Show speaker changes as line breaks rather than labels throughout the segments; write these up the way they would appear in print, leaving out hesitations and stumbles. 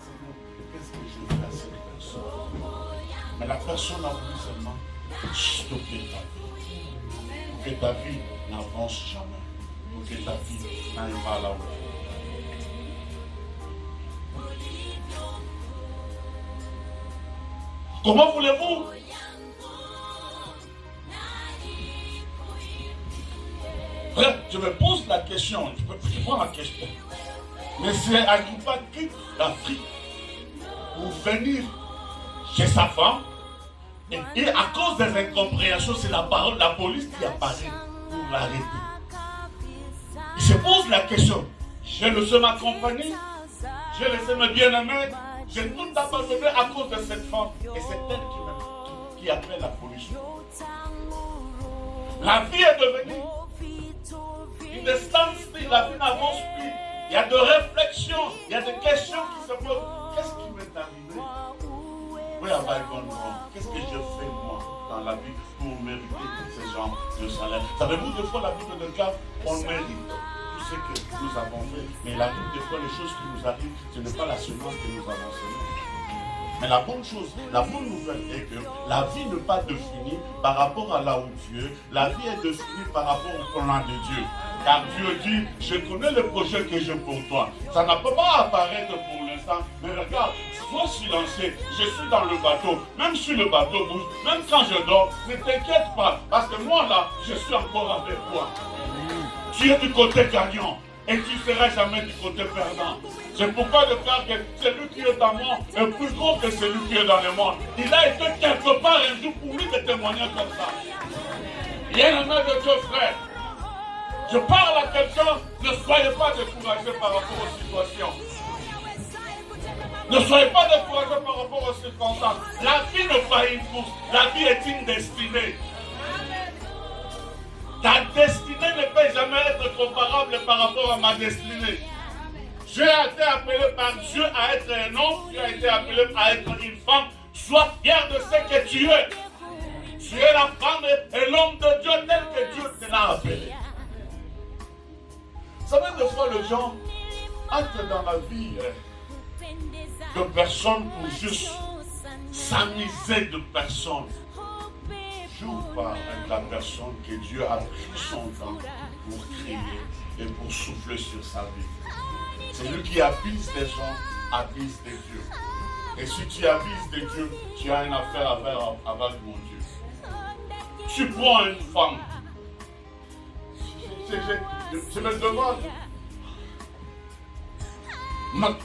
Seigneur, qu'est-ce que je fais à cette personne? Mais la personne a voulu seulement stopper ta vie. Pour que ta vie n'avance jamais. Pour que ta vie n'aille pas là où il faut. Comment voulez-vous? Je me pose la question, je prends la question. Mais c'est Agrippa quitte l'Afrique pour venir chez sa femme. Et à cause des incompréhensions, c'est la police qui apparaît pour l'arrêter. Il se pose la question, j'ai laissé ma compagnie, j'ai laissé mes bien-aimés, j'ai tout abandonné à cause de cette femme. Et c'est elle qui appelle la police. La vie est devenue une distance, la vie n'avance plus. Il y a de réflexions, il y a des questions qui se posent. Qu'est-ce qui m'est arrivé? Where have I gone wrong? Qu'est-ce que j'ai fait moi dans la vie pour mériter ce genre de salaire? Savez-vous, des fois la vie de notre cas, on mérite tout ce que nous avons fait. Mais il arrive des fois les choses qui nous arrivent, ce n'est pas la semence que nous avons semée. Mais la bonne chose, la bonne nouvelle est que la vie n'est pas définie par rapport à là où Dieu est. La vie est définie par rapport au plan de Dieu. Car Dieu dit, je connais le projet que j'ai pour toi. Ça ne peut pas apparaître pour l'instant. Mais regarde, sois silencieux. Je suis dans le bateau. Même si le bateau bouge, même quand je dors, ne t'inquiète pas. Parce que moi là, je suis encore avec toi. Tu es du côté gagnant. Et tu ne seras jamais du côté perdant. C'est pourquoi je crois que celui qui est en moi est plus grand que celui qui est dans le monde. Il a été quelque part un jour pour lui de témoigner comme ça. Bien-aimé de Dieu, frère, je parle à quelqu'un, ne soyez pas découragés par rapport aux situations. Ne soyez pas découragés par rapport aux circonstances. La vie n'est pas une course, la vie est une destinée. Ta destinée ne peut jamais être comparable par rapport à ma destinée. J'ai été appelé par Dieu à être un homme, tu as été appelé à être une femme. Sois fier de ce que tu es. Tu es la femme et l'homme de Dieu tel que Dieu te l'a appelé. Vous savez, des fois, les gens entrent dans la vie de personnes pour juste s'amuser de personnes. Joue pas avec la personne que Dieu a pris son temps pour créer et pour souffler sur sa vie. C'est lui qui abuse des gens, abuse des dieux. Et si tu abuses des dieux, tu as une affaire à faire avec mon Dieu. Tu prends une femme. Je me demande.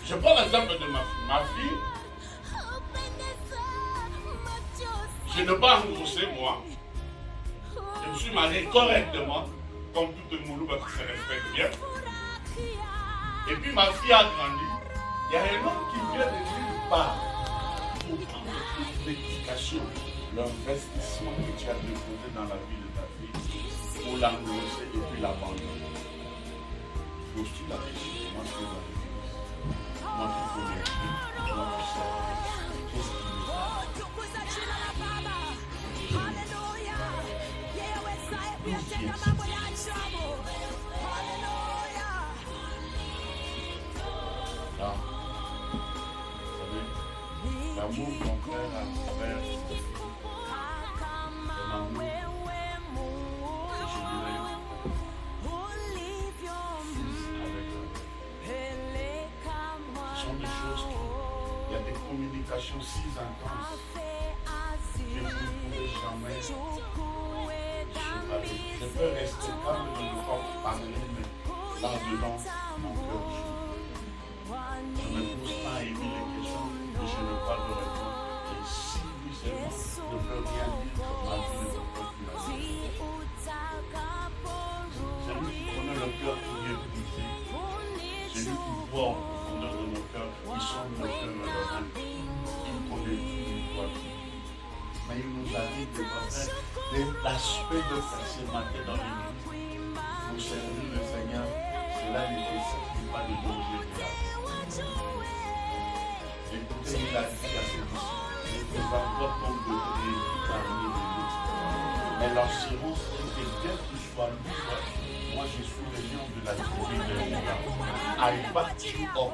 Je prends l'exemple de ma fille. Je n'ai pas remboursé, moi. Je me suis marié correctement, comme tout le monde qui se respecte bien. Et puis ma fille a grandi. Il y a un homme qui vient de nulle part pour prendre toute l'éducation, l'investissement que tu as déposé dans la vie de ta fille, pour l'engrossir et puis l'abandonner. Poses-tu la question? Moi, je fais la réponse. Moi, je fais les choses. Moi, je sais. Qu'est-ce qui me passe? Là, vous savez, l'amour qu'on fait à travers l'amour, je dirais, ce sont des choses il y a des communications si intenses que vous ne pouvez jamais séparer. Je peux rester calme de ne pas parler, mais là-dedans, mon cœur joue. Je ne me pose pas à aimer les questions et je n'ai pas de réponse. Et si lui seulement ne peut rien dire, ma vie ne peut pas plus aller. C'est lui qui connaît le cœur qui est brisé. C'est lui qui voit en profondeur de nos cœurs, qui sonde nos cœurs et nos âmes. Il connaît tout, il voit tout. Mais il nous a dit de faire l'aspect de faire ce matin dans l'église. Pour servir le Seigneur, cela ne nécessite pas de danger de la vie. Écoutez, il a dit à ses disciples, ne vous envoie comme de prix parmi les autres. Mais l'assurance est que bien qu'il soit lourd, moi je suis le lion de la tribu de Juda. I back you up.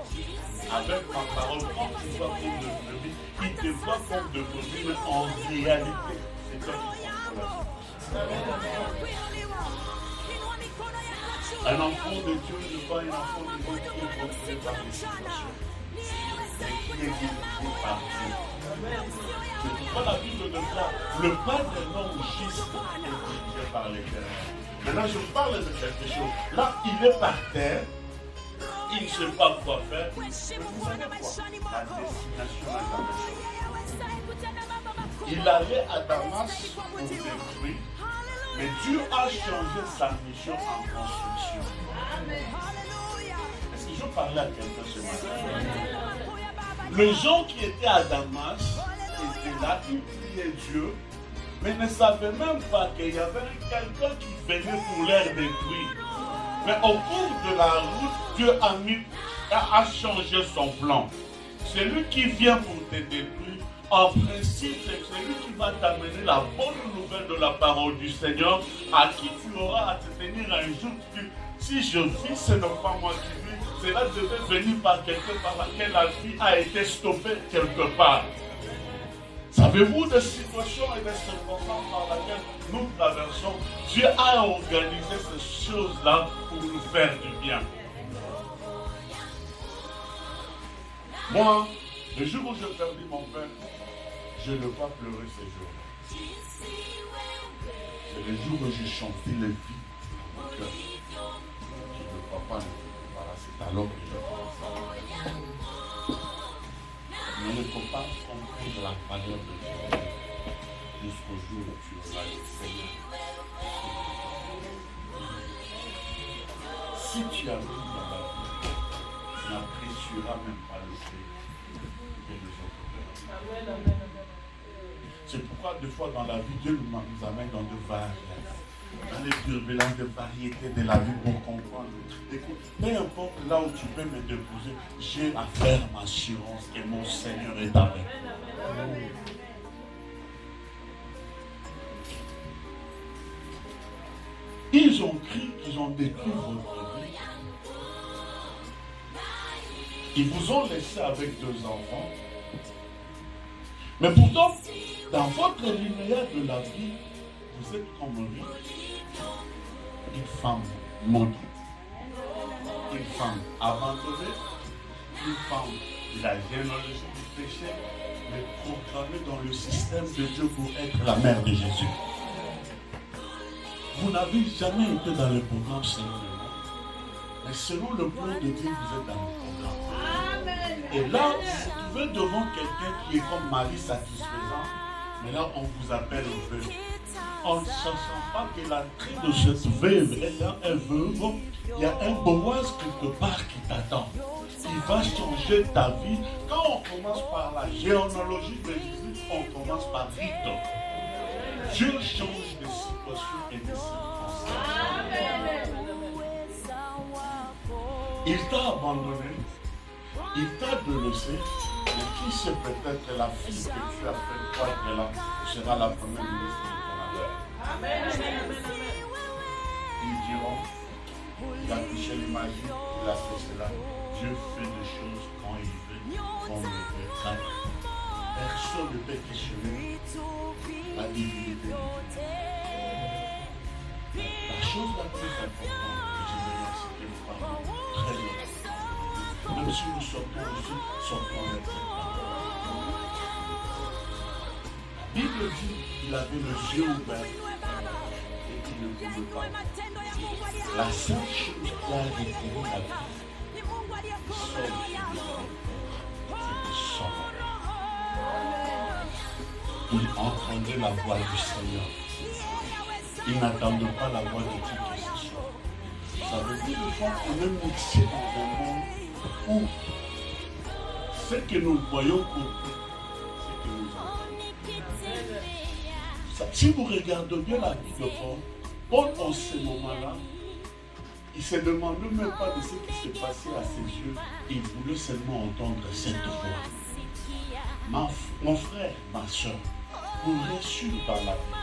avec ma parole, quand tu vois comme de brebis, il te voit comme de brebis, mais en réalité, c'est toi qui contrôles la situation. Un enfant de Dieu n'est pas un enfant de Dieu qui est contrôlé par les situations, mais qui est dirigé par Dieu. C'est pourquoi la Bible déclare le pas d'un homme juste est dirigé par l'Éternel. Maintenant, je parle de quelque chose. Là, il est par terre. Il ne sait pas quoi faire. Mais vous savez quoi? La destination est la même chose. Il allait à Damas pour détruire, mais Dieu a changé sa mission en construction. Est-ce que je parlais à quelqu'un ce matin? Les gens qui étaient à Damas étaient là, ils priaient Dieu, mais ne savaient même pas qu'il y avait quelqu'un qui venait pour les détruire. Mais au cours de la route, Dieu a changé son plan. Celui qui vient pour te détruire, en principe, c'est celui qui va t'amener la bonne nouvelle de la parole du Seigneur, à qui tu auras à te tenir un jour. Si je vis, ce n'est pas moi qui vis, cela devait venir par quelqu'un par laquelle la vie a été stoppée quelque part. Savez-vous des situations et des circonstances par lesquelles nous traversons? Dieu a organisé ces choses-là pour nous faire du bien. Moi, le jour où je perdis mon père, je ne veux pas pleurer ces jours-là. C'est le jour où j'ai chanté le vide dans mon cœur. Je ne veux pas ne voilà, c'est alors que je pense. Mais il ne faut pas comprendre la valeur de Dieu jusqu'au jour où tu auras le Seigneur. Si tu arrives dans la vie, tu n'apprécieras même pas le fait que les autres verront. C'est pourquoi des fois dans la vie, Dieu nous amène dans de variations. Dans les turbulences de variété de la vie pour comprendre. Écoute, peu importe là où tu peux me déposer, j'ai la ferme assurance que mon Seigneur est avec moi. Ils ont cru qu'ils ont détruit votre vie. Ils vous ont laissé avec 2 enfants. Mais pourtant, dans votre linéaire de la vie, vous êtes comme une femme maudite, une femme abandonnée, une femme de la généalogie du péché, mais programmée dans le système de Dieu pour être la mère de Jésus. Vous n'avez jamais été dans le programme selon le monde, mais selon le plan de Dieu, vous êtes dans le programme. Et là, vous vous trouvez devant quelqu'un qui est comme mari satisfaisant, mais là, on vous appelle veuve. En ne sachant pas que la crise de cette veuve, étant un veuve, il y a un Boaz quelque part qui t'attend. Il va changer ta vie. Quand on commence par la généalogie de Jésus, on commence par rite. Dieu change de situation et de circonstances. Il t'a abandonné, il t'a délaissé, mais qui sait peut-être la fille que tu as fait croire là sera la première ministre du Canada. Ils diront, il a touché les magies, il a fait cela. Dieu fait des choses quand il veut, comme il veut, quand il veut. Personne ne peut questionner la divinité de Dieu. La chose la plus importante que j'aimerais citer vous parler très longtemps, même si nous sortons ici, sortons avec cette parole. La Bible dit qu'il avait les yeux ouverts et qu'il ne pouvait pas. La seule chose qui a retiré la vie, c'est son. Il entendait la voix du Seigneur. Il n'attendait pas la voix de qui que ce soit. Ça veut dire des fois qu'on est mixé dans un monde où ce que nous voyons côté, ce que nous entendons. Si vous regardez bien la vie de Paul en ce moment-là, il ne se demandait même pas de ce qui se passait à ses yeux. Il voulait seulement entendre cette voix. Mon frère, ma soeur, pour réussir dans la vie,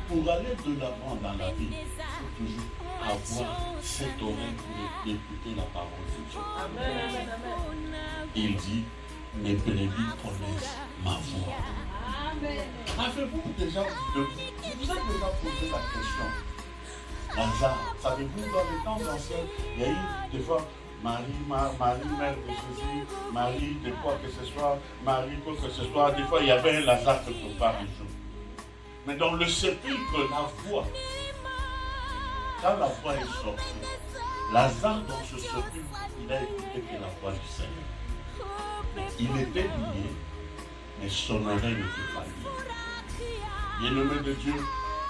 pour aller de l'avant dans la vie, il faut toujours avoir cette oreille pour écouter la parole de Dieu. Amen. Il dit, mes brebis connaissent ma voix. Avez-vous déjà, vous êtes déjà posé la question, Lazare, savez-vous dans les temps anciens, il y a eu des fois Marie, mère de Jésus, Marie de quoi que ce soit, Marie quoi que ce soit, des fois il y avait un Lazare quelque part un jour. Mais dans le sépulcre, la voix, quand la voix est sortie, Lazare dans ce sépulcre, il a écouté que la voix du Seigneur. Il était lié, mais son oreille n'était pas liée. Bien-aimé de Dieu,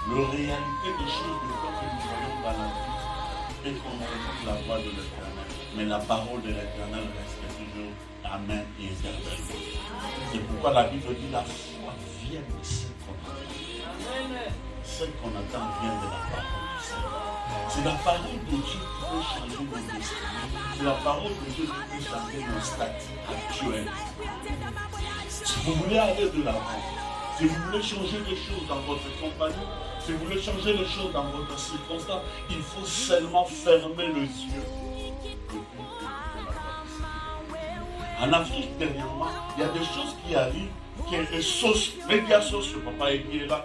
la réalité des choses de quoi que nous voyons dans la vie est qu'on écoute la voix de l'Éternel. Mais la parole de l'Éternel reste toujours amen et éternelle. C'est pourquoi la Bible dit la foi vient de ce qu'on attend. Ce qu'on attend vient de la parole du Seigneur. C'est la parole de Dieu qui peut changer nos destinées. C'est la parole de Dieu qui peut changer nos statuts actuels. Si vous voulez aller de l'avant, si vous voulez changer des choses dans votre compagnie, si vous voulez changer les choses dans votre circonstance, il faut seulement fermer les yeux. En Afrique, dernièrement, il y a des choses qui arrivent, qui est les sauces, médias sociaux, papa qui est là.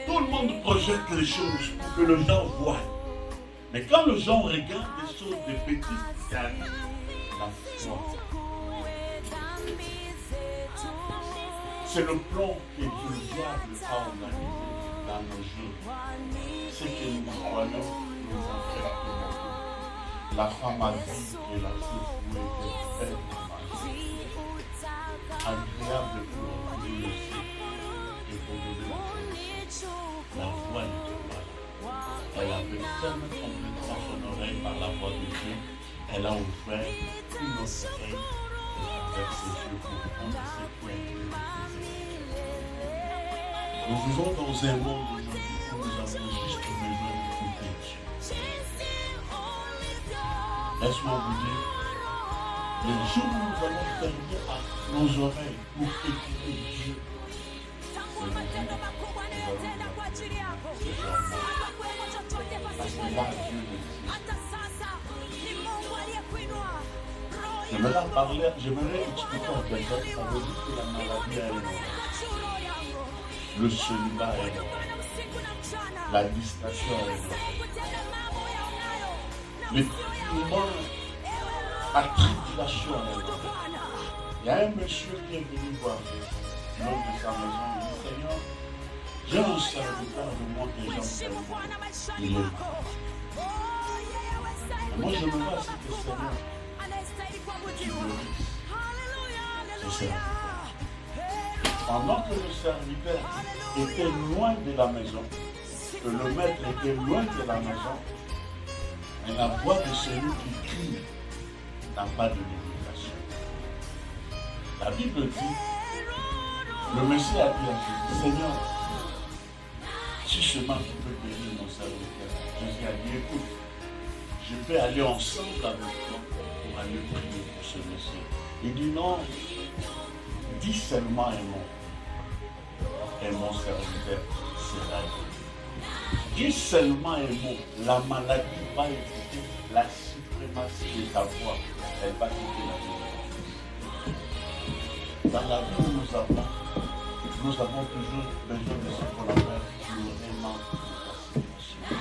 Tout le monde projette les choses pour que les gens voient. Mais quand les gens regardent des choses, des petites qui arrivent, la foi. C'est le plan que Dieu diable a organisé dans nos jours. C'est que nous voyons nos enfants. La femme a dit que la souffrance était faite de magie. Agréable pour Dieu le sait et pour nous la connaissance. La voix n'était pas là. Elle avait fermé complètement son oreille par la voix de Dieu. Elle a ouvert une autre oreille avec ses yeux pour prendre ce qui a été refusé. Nous vivons dans un monde aujourd'hui où nous avons juste besoin d'écouter Dieu. Laisse-moi vous dire, les jours où nous allons fermer à nos oreilles pour écouter Dieu, c'est le jour où nous allons parce que là, Dieu le dit. J'aimerais expliquer à quelqu'un, ça veut dire que la maladie a énorme. Le célibat est énorme. La distraction est énorme. Les moments à tribulation est énorme. Il y a un monsieur qui est venu voir l'homme de sa maison. Il dit, Seigneur, j'ai un serviteur de moi que j'aime. Il est malade. Moi, je me vois à ce que Seigneur, tu le risques. Ce serviteur. Pendant que le serviteur était loin de la maison, que le maître était loin de la maison, et la voix de celui qui crie n'a pas de limitation. La Bible dit, le Messie a dit à Jésus, Seigneur, si seulement tu peux bénir mon serviteur. Jésus a dit, écoute, je peux aller ensemble avec toi pour aller prier pour ce monsieur. Il dit non, dis seulement un mot. Et mon serviteur sera guéri. Dis seulement un mot. La maladie va écouter la suprématie de ta voix. Elle va quitter la vie. Dans la vie où nous avons toujours besoin de ce qu'on appelle le réman de la situation.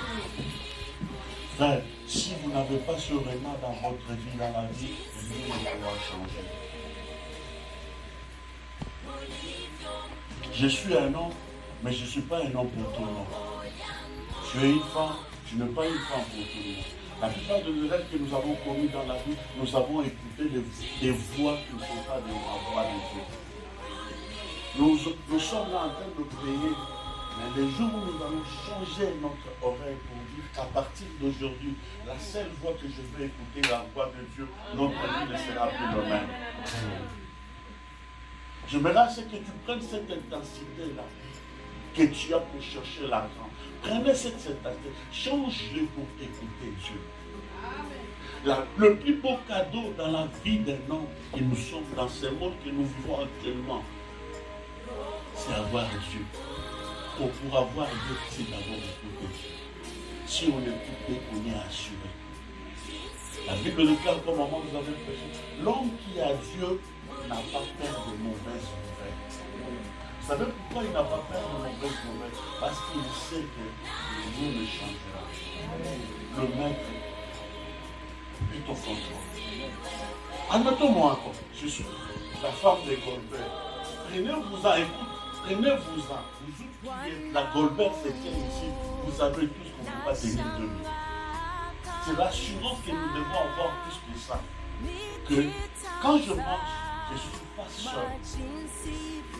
Frère, si vous n'avez pas ce réman dans votre vie, dans la vie, rien ne doit changer. Je suis un homme, mais je ne suis pas un homme pour tout le monde. Je suis une femme, je ne suis pas une femme pour tout le monde. La plupart de nos actes que nous avons commis dans la vie, nous avons écouté des voix qui ne sont pas des voix de Dieu. Nous sommes là en train de prier, mais les jours où nous allons changer notre oreille pour dire qu'à partir d'aujourd'hui, la seule voix que je vais écouter, la voix de Dieu, notre vie ne sera plus le même. Je me rends que tu prennes cette intensité-là que tu as pour chercher l'argent. Prenez cette intensité, change-le pour écouter Dieu. Le plus beau cadeau dans la vie d'un homme que nous sommes dans ce monde que nous vivons actuellement, c'est avoir Dieu. Pour avoir Dieu, c'est d'avoir écouté Dieu. Si on est équipé, on est assuré. La Bible déclare qu'au moment où vous avez péché, l'homme qui a Dieu n'a pas peur de mauvaises nouvelles. Vous savez pourquoi il n'a pas peur de mauvaises nouvelles? Parce qu'il sait que Dieu le changera. Le maître est au contrôle. Admettons-moi encore, je suis la femme des Goldberg. Prenez-vous-en, écoute, prenez-vous-en. Vous oubliez, la Goldberg c'est quelle ici? Vous savez tous qu'on ne peut pas tenir 2 minutes. C'est l'assurance que nous devons avoir plus que ça. Que quand je marche, je ne suis pas seul.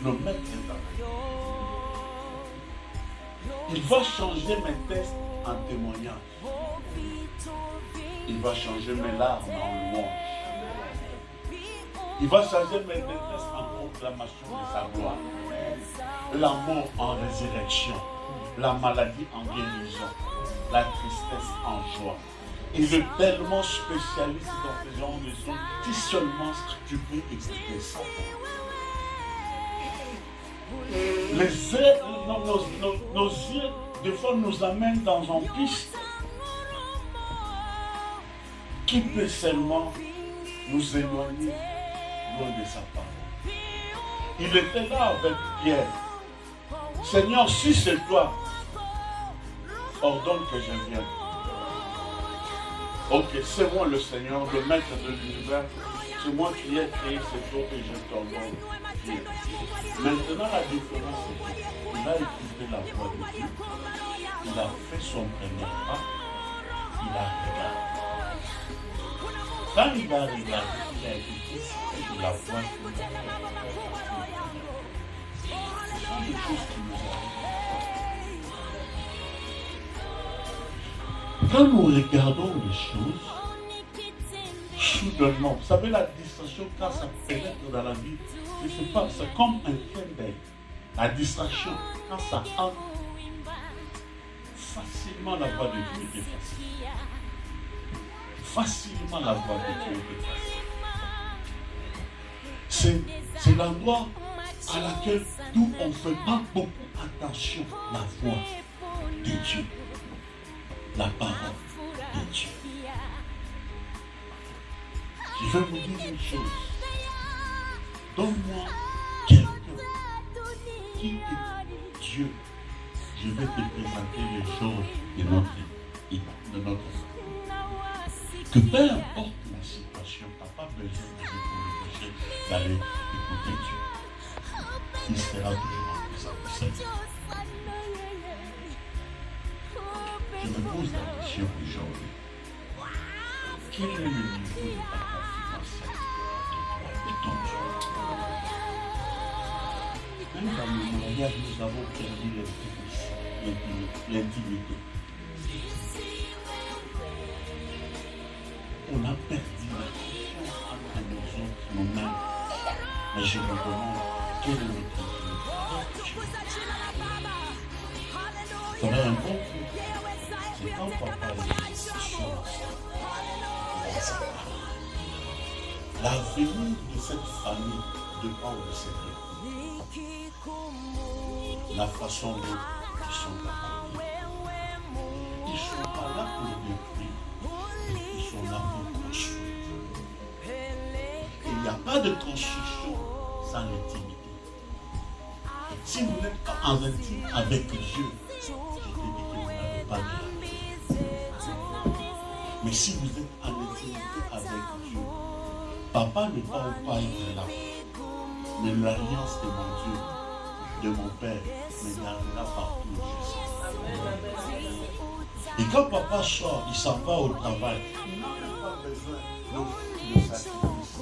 Le maître est là. Il va changer mes tests en témoignage. Il va changer mes larmes en louange. Il va changer mes détresses en proclamation de sa gloire. La mort en résurrection. La maladie en guérison. La tristesse en joie. Il est tellement spécialiste dans ce genre de choses. Si seulement tu peux écouter ça. Nos yeux, des fois, nous amènent dans un piste qui peut seulement nous éloigner loin de sa parole. Il était là avec Pierre. Seigneur, si c'est toi, ordonne que je vienne. Ok, c'est moi le Seigneur, le maître de l'univers. C'est moi qui ai créé ces eaux et je t'ordonne. Maintenant, la différence, c'est qu'il a écouté la voix de Dieu. Il a fait son premier pas. Il a regardé. Quand il a regardé, il a écouté la voix de Dieu. Ce sont des choses qui nous arrivent. Quand nous regardons les choses, soudainement, vous savez la distraction, quand ça pénètre dans la vie, c'est pas ça comme un clin d'œil. La distraction, quand ça entre, facilement la voix de Dieu est facile. Facilement la voix de Dieu est facile. C'est l'endroit à laquelle nous on ne fait pas beaucoup attention à la voix de Dieu. La parole de Dieu. Je vais vous dire une chose. Donne-moi quelqu'un qui est Dieu. Je vais te présenter les choses de notre vie. Que peu importe la situation, tu n'as pas besoin de se d'aller écouter Dieu. Il sera toujours en présence. Je me pose la question aujourd'hui. Quel est le niveau de ta confiance et ton Dieu? Même dans le mariage, nous avons perdu l'intimité. On a perdu la confiance entre nous autres, nous-mêmes. Mais je me demande quel est le niveau. Tu aurais un bon coup. C'est quand papa est sur l'avenir de cette famille dépend de Seigneur. La façon dont ils sont accomplis. Ils ne sont pas là pour détruire. Ils sont là pour construire. Et il n'y a pas de construction sans l'intimité. Si vous n'êtes pas en intime avec Dieu, je te dis que vous n'avez pas de la. Mais si vous êtes en intimité avec Dieu, papa n'est pas au pas être là. Mais l'alliance de mon Dieu, de mon Père, me gardera partout où je suis. Et quand papa sort, il s'en va au travail. Il n'a pas besoin de sacrifice.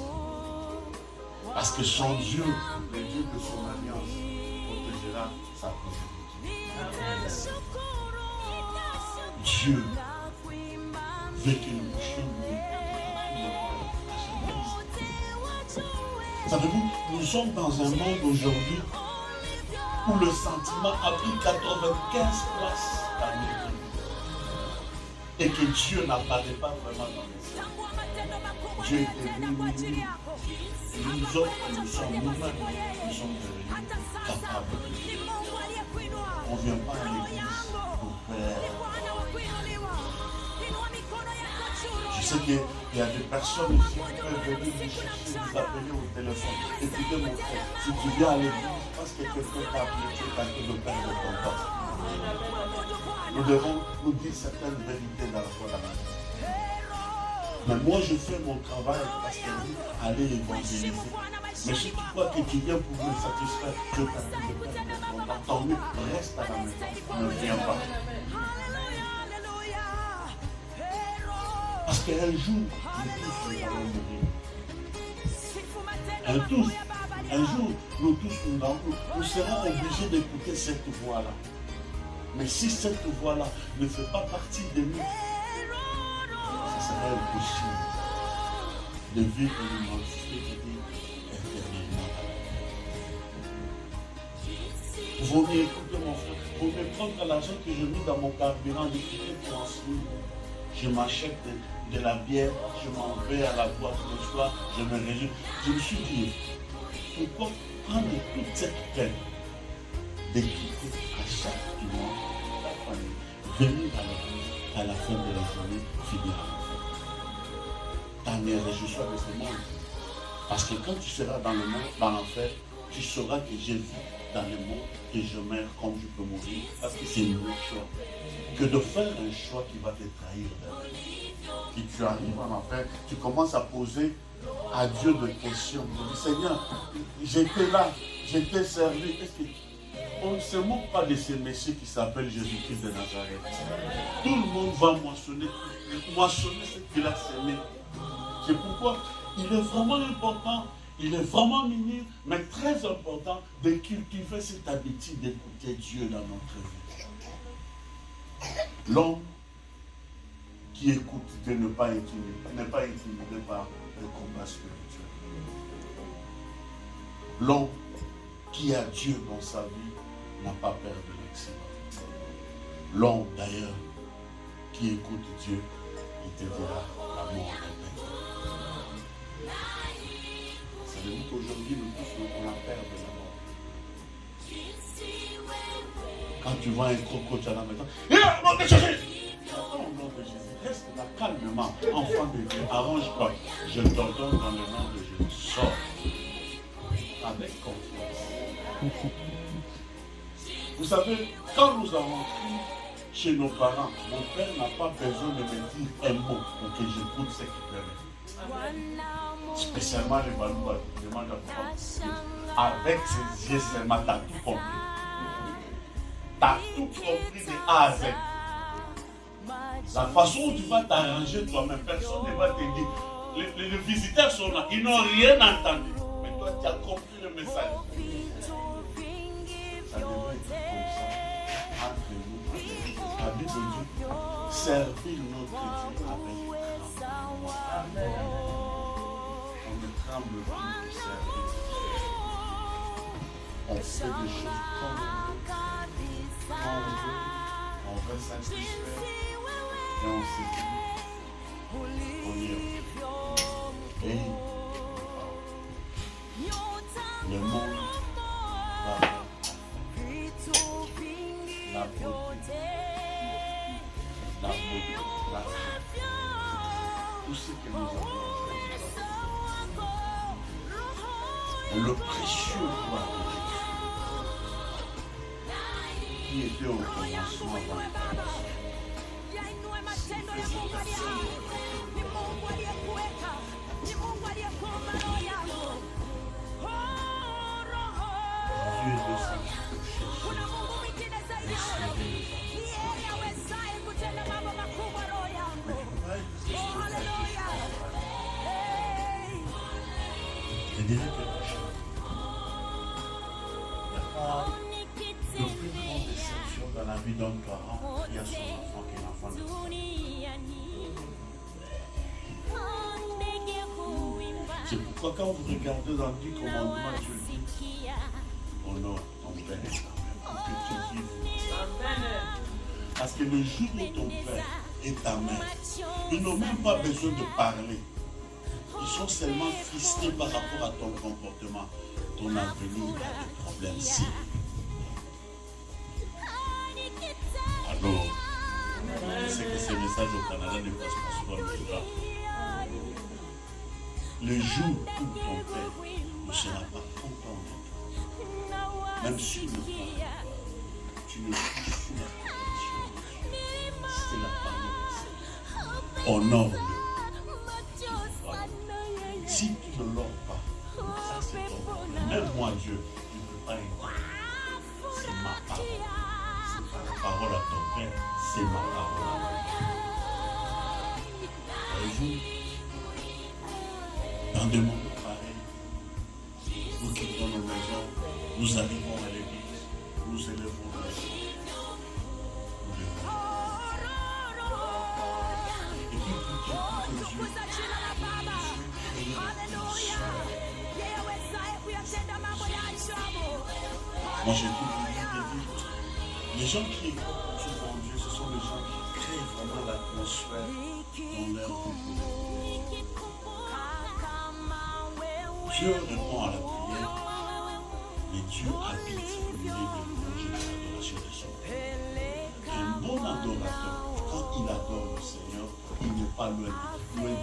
Parce que son Dieu, le Dieu de son alliance, protégera sa propriété. Dieu veut que nous puissions nous. Savez-vous, nous sommes dans un monde aujourd'hui où le sentiment a pris 95 places parmi nous. Et que Dieu n'apparaît pas vraiment dans les cieux. Dieu est venu. Nous autres, nous sommes nous-mêmes, nous sommes devenus capables. On ne vient pas à l'église pour faire sais qu'il y a des personnes ici qui peuvent venir vous chercher, vous appeler au téléphone. Écoutez mon frère, si tu viens à l'église parce que quelqu'un t'a appelé, tu es tenté de perdre ton temps. Nous devons nous dire certaines vérités dans la foi de la main. Mais moi je fais mon travail parce qu'elle dit allez évangéliser. Mais si tu crois que tu viens pour me satisfaire, je t'appelle de perdre ton temps. Tant mieux, reste à la maison, ne viens pas. Parce qu'un jour, nous tous nous allons mourir. Un jour, nous tous nous serons obligés d'écouter cette voix-là. Mais si cette voix-là ne fait pas partie de nous, ce serait impossible de vivre une immensité de vie éternellement. Vous mieux écouter mon frère, vous mieux prendre l'argent que je mets dans mon carburant, d'écouter transmis. Je m'achète de la bière, je m'en vais à la boîte le soir, je me réjouis. Je me suis dit, pourquoi prendre toute cette peine d'écouter à chaque mois la famille, venir à l'église à la fin de la journée, finir à la fin. Ta mère réjouissant de ce monde. Parce que quand tu seras dans le monde, dans l'enfer, tu sauras que j'ai vu dans le monde que je meurs comme je peux mourir. Parce que c'est mon choix. Que de faire un choix qui va te trahir. Si tu arrives en enfer, tu commences à poser à Dieu des questions. Tu dis, Seigneur, j'étais là, j'étais servi. On ne se moque pas de ces messieurs qui s'appellent Jésus-Christ de Nazareth. Tout le monde va moissonner ce qu'il a semé. C'est pourquoi il est vraiment important, il est vraiment minime, mais très important de cultiver cette habitude d'écouter Dieu dans notre vie. L'homme qui écoute Dieu n'est pas intimidé par le combat spirituel. L'homme qui a Dieu dans sa vie n'a pas peur de l'accident. L'homme d'ailleurs qui écoute Dieu, il te dira la mort est belle. Savez-vous qu'aujourd'hui nous tous on a peur de la mort. Quand tu vois un croco, tu as la maison. Au nom de Jésus! Au nom de Jésus, reste là calmement, enfant de Dieu, arrange-toi. Je t'ordonne dans le nom de Jésus. Sors. Avec confiance. Vous savez, quand nous avons pris chez nos parents, mon père n'a pas besoin de me dire un mot pour que j'écoute ce qu'il plairait. Spécialement les balouas, qui demandent à papa. Avec ses yeux seulement, tu as tout compris. Tu as tout compris de A à Z. La façon où tu vas t'arranger toi-même, personne ne va te dire. Les visiteurs sont là, ils n'ont rien entendu. Mais toi, tu as compris le message. Ça devrait être comme ça. Entre nous, la Bible dit, servir notre Dieu avec tremblement. On ne tremble plus de servir. On fait des choses comme on veut satisfaire et on se dit, on y est. Et le monde va la beauté, tout ce que nous avons aujourd'hui. Le précieux roi qui était au commencement avant la création. Dieu de sa je dirais quelque chose. Il n'y a pas de plus grande déception dans la vie d'un parent qui a son enfant qu'un enfant de sa vie. C'est pourquoi quand vous regardez dans le 10 commandements, Dieu dit, honore ton père et ta mère pour que tu vives. Parce que le jour où ton père et ta mère, ils n'ont même pas besoin de parler. Ils sont seulement tristés par rapport à ton comportement. Ton avenir a des problèmes si. Alors, je sais que ces messages au Canada ne passent pas souvent le jour. le jour où ton Père ne sera pas content de toi, même sur le pas, tu ne touches sous la protection de Dieu. C'est la parole de Dieu. Honore-le. Si tu ne l'honores pas, ça c'est ton problème. Même moi, Dieu, je ne peux pas aider. C'est ma parole. C'est pas la parole à ton Père, c'est ma parole à toi. Un jour, dans des moments pareils, nous quittons nos maisons, nous arrivons à l'église, nous élevons les gens. Et puis, petit à petit, Dieu, moi j'ai toujours dit, les gens qui écoutent souvent Dieu, ce sont les gens qui créent vraiment l'atmosphère dans leur vie. Dieu répond à la prière, mais Dieu habite au milieu de l'ange de l'adoration de son Père. Un bon adorateur, quand il adore le Seigneur, il n'est pas loin de lui.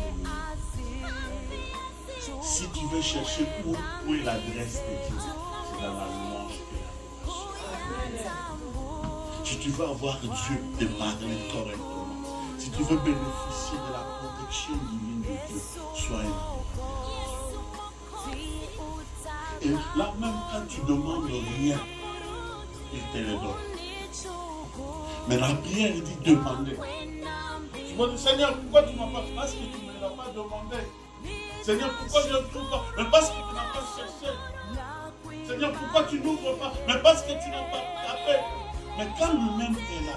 Si tu veux chercher où est l'adresse de Dieu, c'est dans la louange et l'adoration. Si tu veux avoir Dieu te parler correctement, si tu veux bénéficier de la protection divine de Dieu, sois un. Et là même quand tu demandes rien, il te le donne. Mais la prière dit demander. Tu vas dire, Seigneur, pourquoi tu ne m'as pas fait? Parce que tu ne me l'as pas demandé. Seigneur, pourquoi je ne trouve pas? Mais parce que tu n'as pas cherché. Seigneur, pourquoi tu n'ouvres pas? Mais parce que tu n'as pas tapé. Mais quand lui-même est là,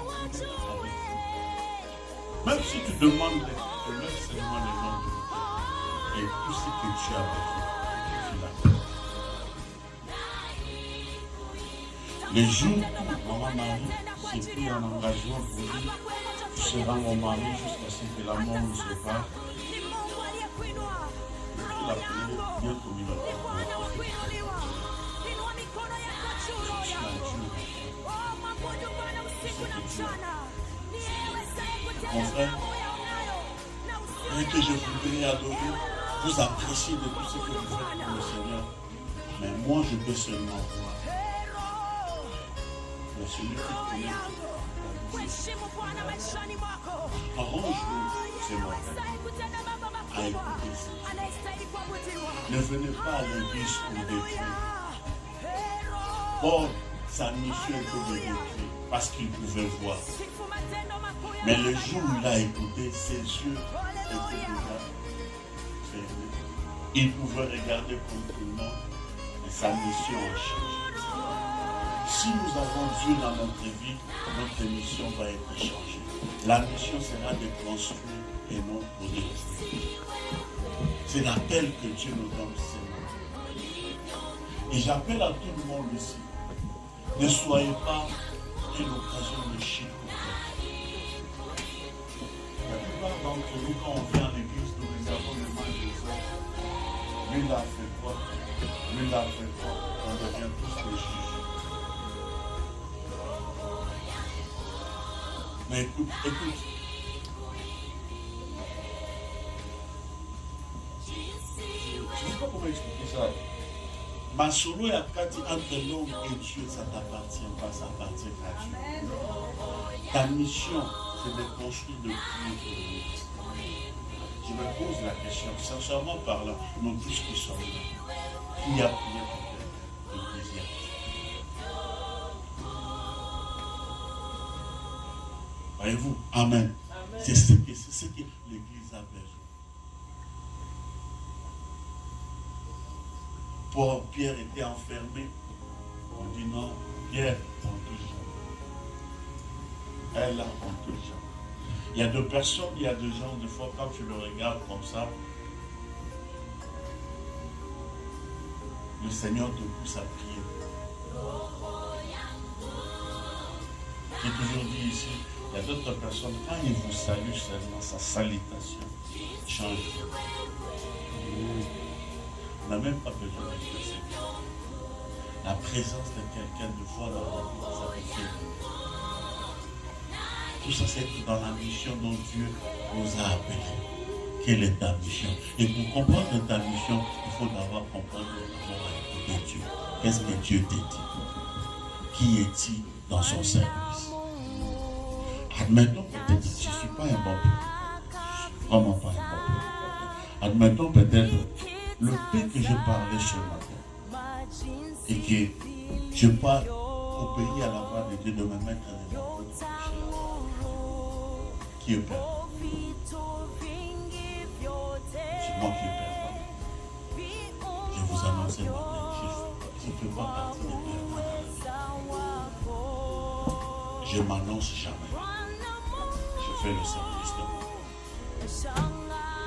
même si tu demandes, te laisse seulement les noms de Dieu. Et tout ce que tu as besoin, tu l'as. Les jours où Maman Marie s'est pris un engagement pour dire, tu seras mon mari jusqu'à ce que la mort nous sépare. Il a prié bien comme il a fait. Mon frère, et que je voudrais adorer, vous appréciez de tout ce que vous faites pour le Seigneur. Mais moi, je peux seulement voir. Mais celui qui connaît arrange-le, c'est moi. À écouter ça. Ne venez pas à l'église pour détruire. Paul, sa mission était de détruire parce qu'il pouvait voir. Mais le jour où il a écouté, ses yeux étaient déjà fermés. Il pouvait regarder comme tout le monde, et sa mission a changé. Si nous avons Dieu dans notre vie, notre mission va être changée. La mission sera de construire et non de détruire. C'est l'appel que Dieu nous donne, Seigneur. Et j'appelle à tout le monde ici. Ne soyez pas une occasion de chicoter. La plupart d'entre nous, quand on vient à l'église, nous regardons le mal des autres. Lui, il a fait quoi? Lui, il a fait quoi? On devient tous des juges. Mais écoute. Je ne sais pas comment expliquer ça. Ma solo et Akati, entre l'homme et Dieu, ça ne t'appartient pas, ça appartient à Dieu. Ta mission, c'est de construire de prier. Je me pose la question, sincèrement parlant, nous tous qui sommes là, qui a prié pour l'église? Voyez-vous? Amen. C'est ce que l'église a besoin. Pierre était enfermé. On dit non, Pierre, on touche jamais. Elle, on touche jamais. Il y a deux personnes, il y a deux gens, des fois, quand tu le regardes comme ça, le Seigneur te pousse à prier. J'ai toujours dit ici, il y a d'autres personnes, quand ils vous saluent seulement, sa salutation change. On n'a même pas besoin de dire. La présence de quelqu'un de fois dans la vie, ça peut faire. Tout ça, c'est dans la mission dont Dieu nous a appelés. quelle est ta mission. Et pour comprendre ta mission, il faut d'abord comprendre de Dieu. Qu'est-ce que Dieu te dit? Qui est-il dans son service? Admettons peut-être que je ne suis pas un bon prophète. Je ne suis vraiment pas un bon prophète. Admettons peut-être le fait que je parlais ce matin et que je parle au pays à la voix de Dieu de me mettre des enfants de péché. Qui est père? C'est moi qui est père. Je vous annonce ce matin, je ne fais pas partie des pères. Je ne m'annonce jamais. Je fais le service de moi.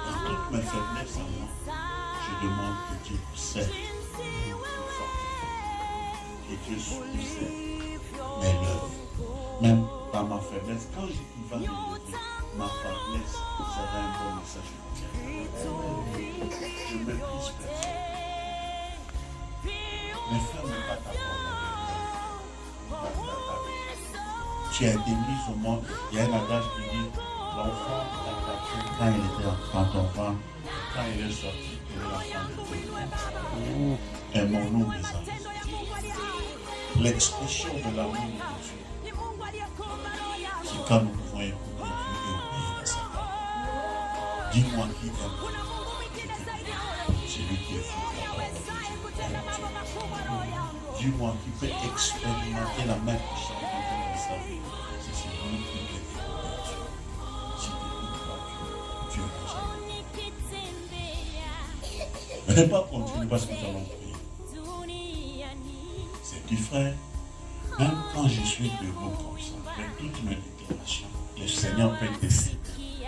Dans toutes mes faiblesses à moi, je demande que Dieu sait que Dieu sait mes lèvres. Même dans ma faiblesse, quand il va me lever, ma faiblesse sera un bon message pour Dieu. Je ne méprise personne. Mais ferme pas ta porte. Tu as été mis au monde. Il y a un adage qui dit l'enfant quand il était quand il est sorti, il est l'enfant de Dieu. Aimons-nous les enfants. L'expression de l'amour de Dieu, c'est quand nous pouvons écouter Dieu et obéir à sa parole. Dis-moi qui aime celui qui est fou. Dis-moi qui peut expérimenter la même chose de sa vie. C'est celui qui est fou de Dieu. Si tu n'écoutes pas Dieu, Dieu ne va jamais. Je ne vais pas continuer parce que nous allons prier. C'est du frère, même quand je suis debout comme ça, avec toutes mes déclarations, le Seigneur peut décider à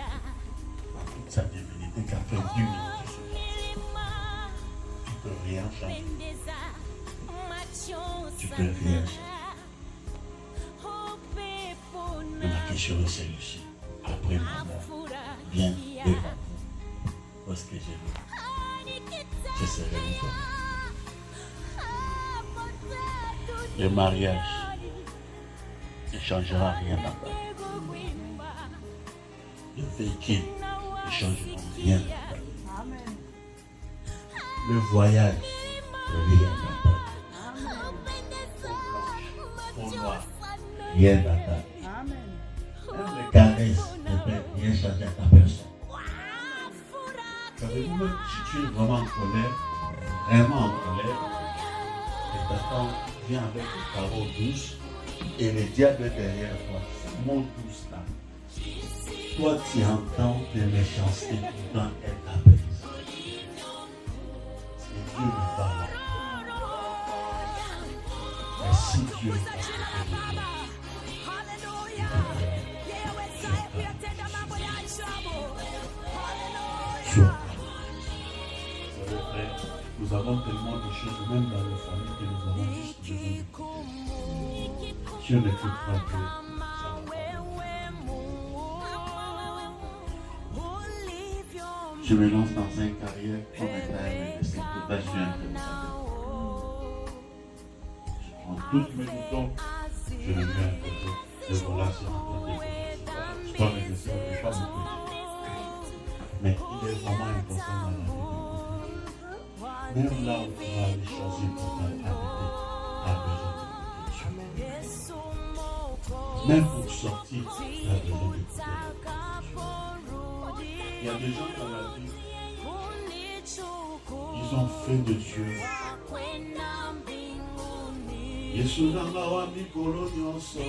toute sa divinité qu'après 10 minutes, tu ne peux rien changer. Tu ne peux rien changer. Mais ma question est celle-ci. Après ma mort, viens devant vous. Parce que je serai libre. Le mariage ne changera rien dans ta vie. Le véhicule ne changera rien dans ta vie. Le voyage, rien dans ta vie. Pour moi, rien dans ta vie. Même les caresses ne peuvent rien changer à ta personne. Savez-vous même si tu es vraiment en colère, et t'attends, viens avec le carreau douce et le diable derrière toi, monte douce là. Toi tu entends des méchancetés, pourtant elle t'apaise. C'est Dieu ne parle pas. Mais si Dieu est à côté de toi, nous avons tellement de choses, même dans les familles, que nous avons juste besoin d'écouter. Dieu ne fait pas que ça va pas. Je me lance dans une carrière comme un destin total, je suis intéressant. Je prends toutes mes boutons, je les mets à côté. Les relations entre des personnes. Je dois me laisser, je ne vais pas beaucoup. Mais il est vraiment important dans la vie. Même là où tu vas aller choisir pour t'arrêter, tu as besoin de Dieu. Même pour sortir, tu as besoin de Dieu. Il y a des gens dans la vie, ils ont fait de Dieu. Yesunanga wa mikolo nyonso,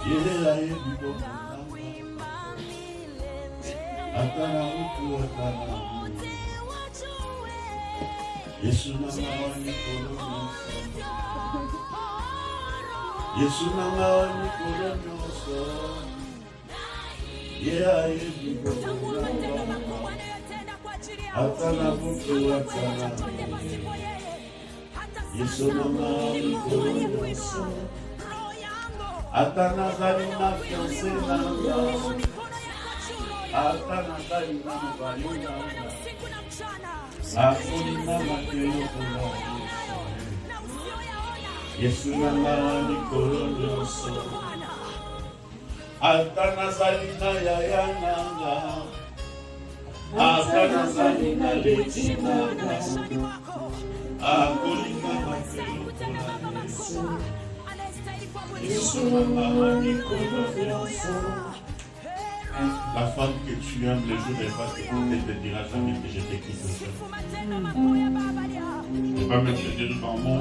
yela yebi atana mutu atana. Yesu nanga wa mikolo nyonso, Yesu nanga wa mikolo nyonso, yela yebi atana mutu atana. Yesu nanga mikolo nyonso, atana zali na fiancé nanga, atana zali na mobali nanga, akoli na makelo kola Yesu nanga mikolo nyonso, Atanazalina yayananga. Atanazalina letinanga. Akolina makeloko. La femme que tu aimes, le jour des passes, elle ne te dira jamais que je t'ai quitté. Je ne vais pas mettre le Dieu devant moi.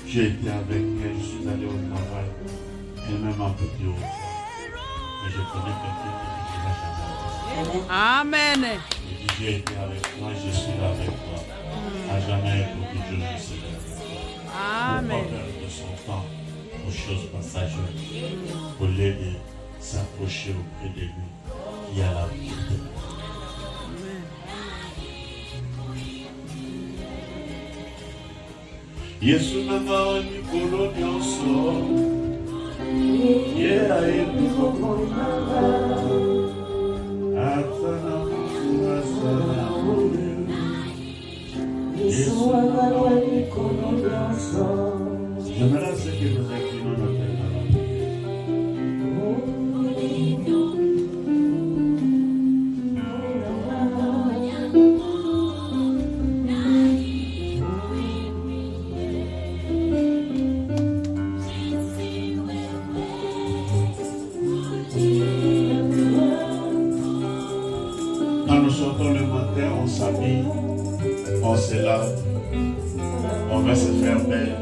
J'ai été avec elle, je suis allé au travail. Elle m'aime un petit au revoir. Mais je connais quelqu'un qui ne dira jamais.
Amen.
J'ai été avec toi, je suis là avec toi. À jamais, pour que Dieu me seul.
Amen.
Pour pas perdre son temps aux choses passagères. Pour l'aider, s'approcher auprès de lui qui a la vie. Yesu mama mikolo nyonso ye ayebi kokomanga ata na motu asala oyo Yesu mama mikolo nyonso. J'aimerais ce que nous inclinons notre tête à la prière. On s'habille, on se lave, on va se faire belle,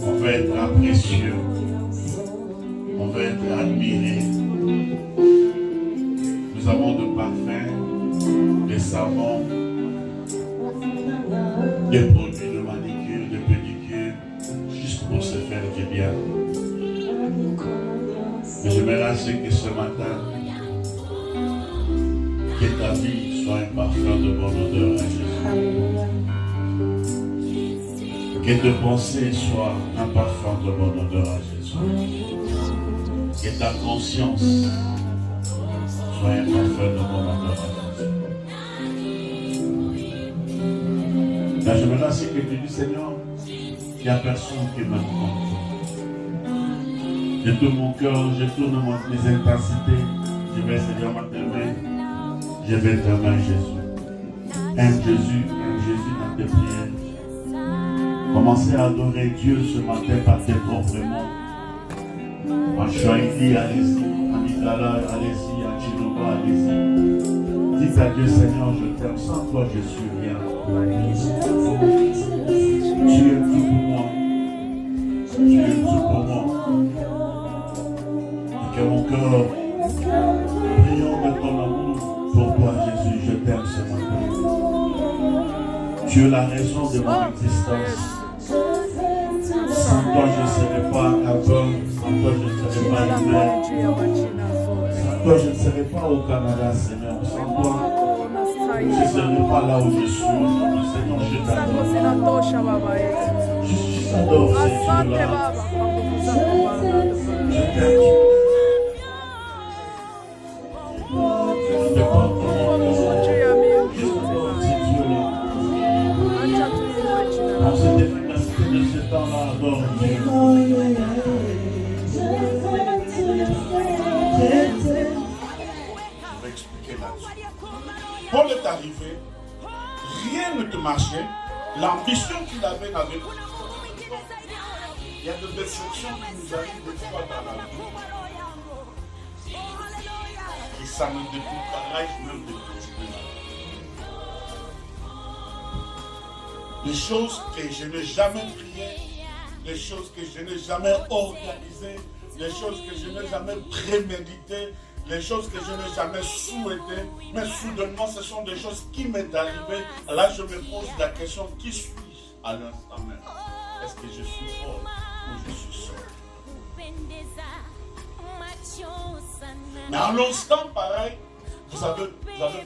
on va être précieux, on va être admiré. Nous avons de parfums, des savons, des produits de manicure, de pédicure, juste pour se faire du bien. Mais je me rassure que ce matin, que ta vie soit un parfum de bonne odeur à Jésus. Que tes pensées soient un parfum de bonne odeur à Jésus. Que ta conscience soit un parfum de bonne odeur à Jésus. Là, je me lasse que tu dis, Seigneur, il n'y a personne qui m'aime comme toi. Je tourne mon cœur, je tourne mes intensités. Je vais, Seigneur, m'aimer. Je vais t'aimer, Jésus. Aime Jésus dans tes prières. Commencez à adorer Dieu ce matin par tes propres mots. En Chouaïdi, allez-y. En Itala, allez-y. En Chinoba, allez-y. Dites à Dieu, Seigneur, je t'aime. Sans toi, je suis rien. Tu es tout pour moi. Tu es tout pour moi. Et que mon cœur, prions de ton amour. Pour toi, Jésus, je t'aime ce matin. Tu es la raison de mon existence. Sans toi, je ne serais pas un homme. Sans toi, je ne serais pas humain. Sans toi, je ne serais pas au Canada, Seigneur. Sans toi, je ne serais pas là où je suis aujourd'hui. Seigneur, je t'adore. Je t'adore, Seigneur. Je t'aime. On se défacacité de ce temps-là, adore Dieu. Je vais expliquer là-dessus. Paul est arrivé, rien ne te marchait, l'ambition qu'il avait n'avait pas. Il y a des déceptions qui nous arrivent des fois dans la vie. Et ça nous décourage même de continuer la vie. Les choses que je n'ai jamais priées, les choses que je n'ai jamais organisées, les choses que je n'ai jamais préméditées, les choses que je n'ai jamais souhaitées, mais soudainement ce sont des choses qui m'est arrivées. Là je me pose la question, qui suis-je à l'instant même? Est-ce que je suis fort ou je suis seul? Mais à l'instant pareil, vous avez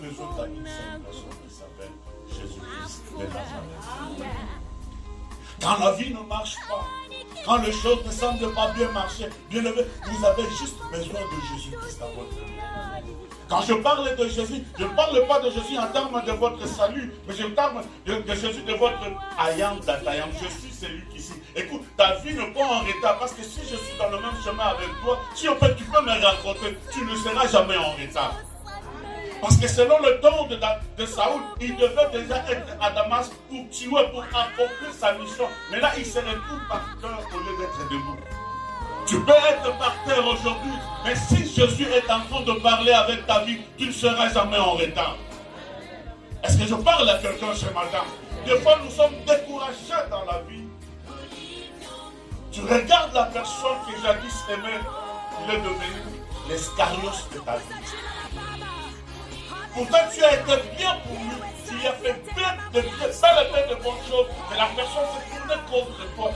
besoin d'une personne qui s'appelle Jésus-Christ de Nazareth. Quand la vie ne marche pas, quand les choses ne semblent pas bien marcher, bien aimé, vous avez juste besoin de Jésus-Christ dans votre vie. Quand je parle de Jésus, je ne parle pas de Jésus en termes de votre salut, mais je parle de Jésus de votre ayam d'atayam. Je suis celui qui ici. Écoute, ta vie ne prend en retard, parce que si je suis dans le même chemin avec toi, si en fait tu peux me rencontrer, tu ne seras jamais en retard. Parce que selon le don de Saoul, il devait déjà être à Damas pour tuer, pour accomplir sa mission. Mais là, il se retrouve par terre au lieu d'être debout. Tu peux être par terre aujourd'hui, mais si Jésus est en train de parler avec ta vie, tu ne seras jamais en retard. Est-ce que je parle à quelqu'un ce matin? Des fois, nous sommes découragés dans la vie. Tu regardes la personne que jadis aimait, il est devenu l'escarios de ta vie. Pourtant, tu as été bien pour lui, tu lui as fait plein de bonnes choses, mais la personne s'est tournée contre toi.